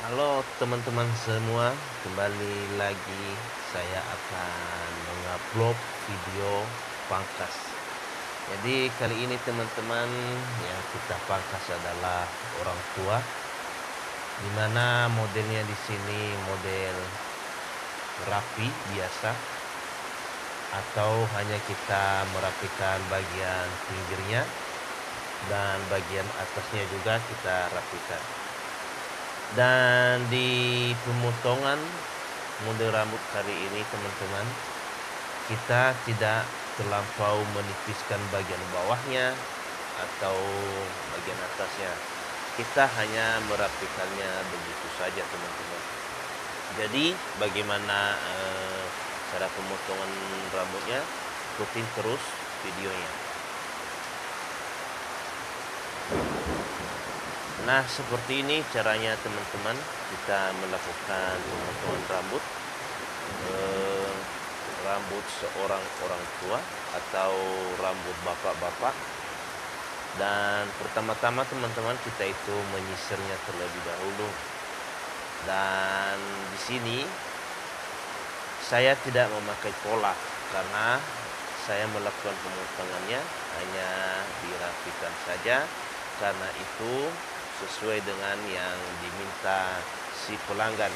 Halo teman-teman semua, kembali lagi saya akan mengupload video pangkas. Jadi kali ini teman-teman yang kita pangkas adalah orang tua, dimana modelnya di sini model rapi biasa, atau hanya kita merapikan bagian pinggirnya dan bagian atasnya juga kita rapikan. Dan di pemotongan model rambut kali ini teman-teman, kita tidak terlampau menipiskan bagian bawahnya atau bagian atasnya. Kita hanya merapikannya begitu saja teman-teman. Jadi bagaimana cara pemotongan rambutnya, ikutin terus videonya. Nah, seperti ini caranya teman-teman kita melakukan pemotongan rambut rambut seorang orang tua atau rambut bapak-bapak. Dan pertama-tama teman-teman kita itu menyisirnya terlebih dahulu. Dan di sini saya tidak memakai pola karena saya melakukan pemotongannya hanya dirapikan saja, karena itu sesuai dengan yang diminta si pelanggan.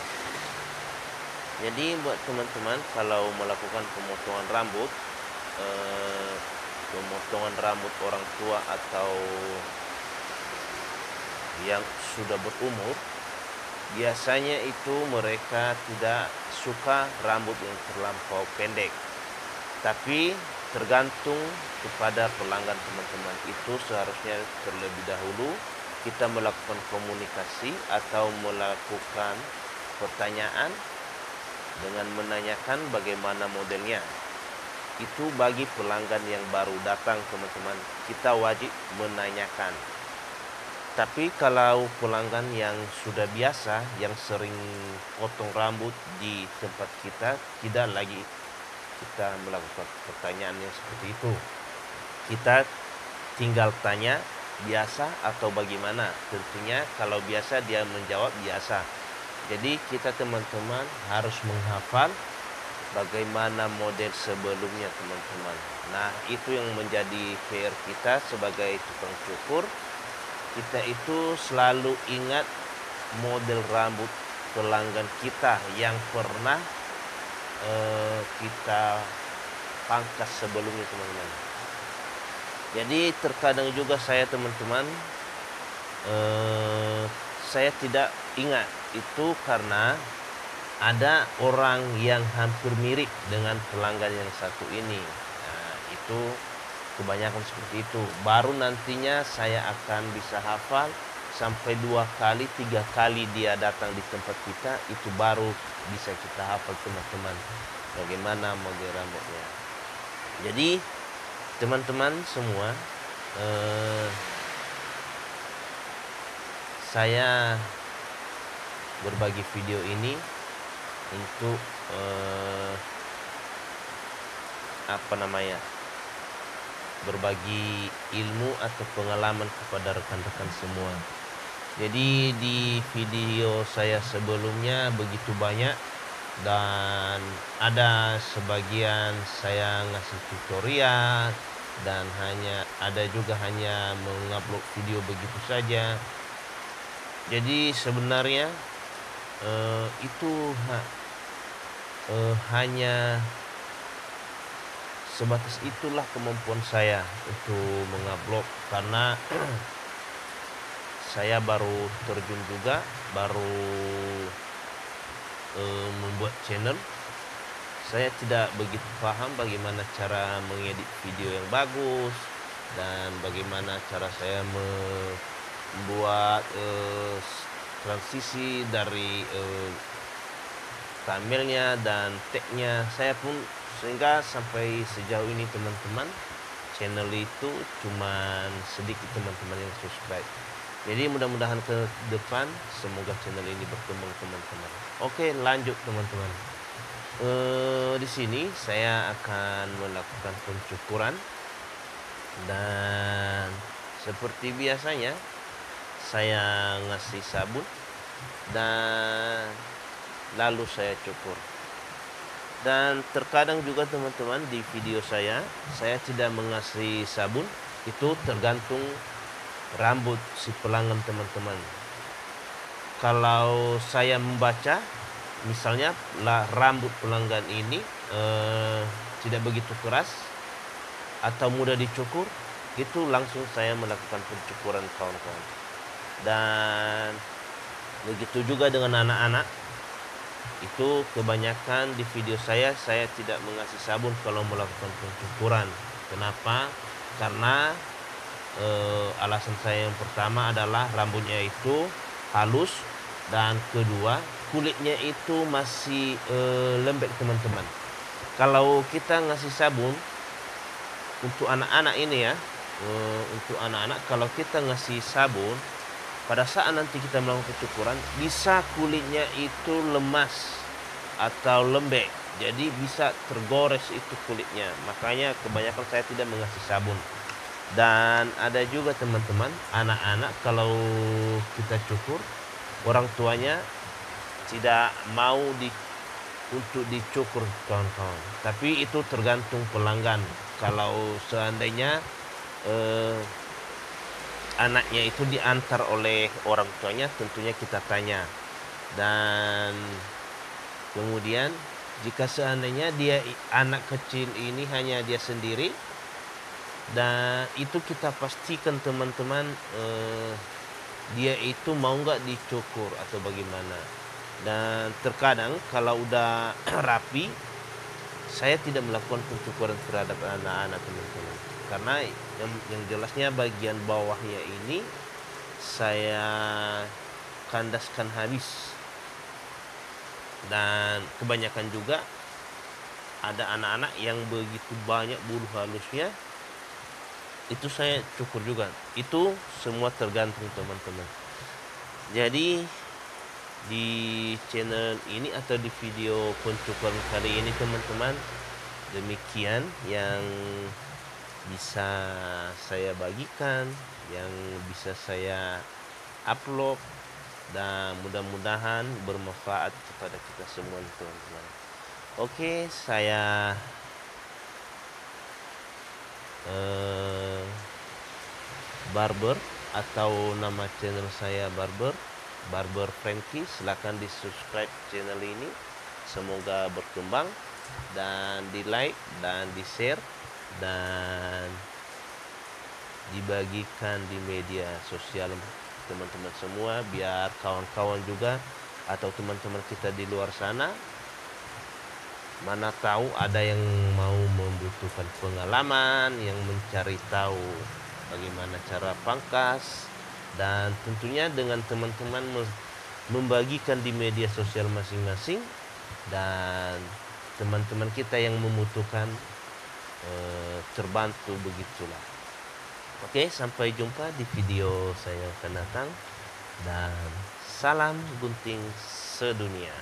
Jadi buat teman-teman kalau melakukan pemotongan rambut, pemotongan rambut orang tua atau yang sudah berumur, biasanya itu mereka tidak suka rambut yang terlampau pendek. Tapi tergantung kepada pelanggan teman-teman, itu seharusnya terlebih dahulu kita melakukan komunikasi atau melakukan pertanyaan dengan menanyakan bagaimana modelnya. Itu bagi pelanggan yang baru datang teman-teman, kita wajib menanyakan. Tapi kalau pelanggan yang sudah biasa, yang sering potong rambut di tempat kita, tidak lagi kita melakukan pertanyaan yang seperti itu. Kita tinggal tanya biasa atau bagaimana. Tentunya kalau biasa dia menjawab biasa. Jadi kita teman-teman harus menghafal bagaimana model sebelumnya teman-teman. Nah, itu yang menjadi PR kita sebagai tukang cukur. Kita itu selalu ingat model rambut pelanggan kita yang pernah kita pangkas sebelumnya teman-teman. Jadi terkadang juga saya teman-teman saya tidak ingat itu karena ada orang yang hampir mirip dengan pelanggan yang satu ini. Nah, itu kebanyakan seperti itu. Baru nantinya saya akan bisa hafal sampai 2 kali, 3 kali dia datang di tempat kita, itu baru bisa kita hafal teman-teman bagaimana model rambutnya. Jadi teman-teman semua, saya berbagi video ini untuk berbagi ilmu atau pengalaman kepada rekan-rekan semua. Jadi di video saya sebelumnya begitu banyak, dan ada sebagian saya ngasih tutorial, dan ada juga hanya mengupload video begitu saja. Jadi sebenarnya itu hanya sebatas itulah kemampuan saya untuk mengupload, karena saya baru terjun juga, baru membuat channel. Saya tidak begitu paham bagaimana cara mengedit video yang bagus dan bagaimana cara saya membuat transisi dari thumbnailnya dan tagnya. Saya pun sehingga sampai sejauh ini teman-teman, channel itu cuman sedikit teman-teman yang subscribe. Jadi mudah-mudahan ke depan semoga channel ini berkembang teman-teman. Oke, lanjut teman-teman. Di sini saya akan melakukan pencukuran, dan seperti biasanya saya ngasih sabun dan lalu saya cukur. Dan terkadang juga teman-teman di video saya tidak mengasih sabun, itu tergantung rambut si pelanggan teman-teman. Kalau saya membaca, misalnya rambut pelanggan ini tidak begitu keras atau mudah dicukur, itu langsung saya melakukan pencukuran kawan-kawan. Dan begitu juga dengan anak-anak. Itu kebanyakan di video saya tidak mengasih sabun kalau melakukan pencukuran. Kenapa? Karena alasan saya yang pertama adalah rambutnya itu halus, dan kedua kulitnya itu masih lembek teman-teman. Kalau kita ngasih sabun untuk anak-anak ini ya, untuk anak-anak kalau kita ngasih sabun, pada saat nanti kita melakukan pencukuran, bisa kulitnya itu lemas atau lembek, jadi bisa tergores itu kulitnya. Makanya kebanyakan saya tidak mengasih sabun. Dan ada juga teman-teman, anak-anak kalau kita cukur, orang tuanya tidak mau untuk dicukur kawan-kawan. Tapi itu tergantung pelanggan. Kalau seandainya anaknya itu diantar oleh orang tuanya, tentunya kita tanya. Dan kemudian jika seandainya dia anak kecil ini hanya dia sendiri, dan itu kita pastikan teman-teman dia itu mau nggak dicukur atau bagaimana. Dan terkadang kalau udah rapi, saya tidak melakukan pencukuran terhadap anak-anak teman-teman, karena yang jelasnya bagian bawahnya ini saya kandaskan habis. Dan kebanyakan juga ada anak-anak yang begitu banyak bulu halusnya, itu saya cukur juga. Itu semua tergantung teman-teman. Jadi di channel ini atau di video pencukuran kali ini teman-teman, demikian yang bisa saya bagikan, yang bisa saya upload, dan mudah-mudahan bermanfaat kepada kita semua teman-teman. Oke, saya barber, atau nama channel saya barber Frankie. Silahkan di subscribe channel ini, semoga berkembang, dan di like dan di share dan dibagikan di media sosial teman-teman semua, biar kawan-kawan juga atau teman-teman kita di luar sana, mana tahu ada yang mau membutuhkan pengalaman, yang mencari tahu bagaimana cara pangkas, dan tentunya dengan teman-teman membagikan di media sosial masing-masing, dan teman-teman kita yang membutuhkan terbantu begitulah. Oke, sampai jumpa di video saya akan datang, dan salam gunting sedunia.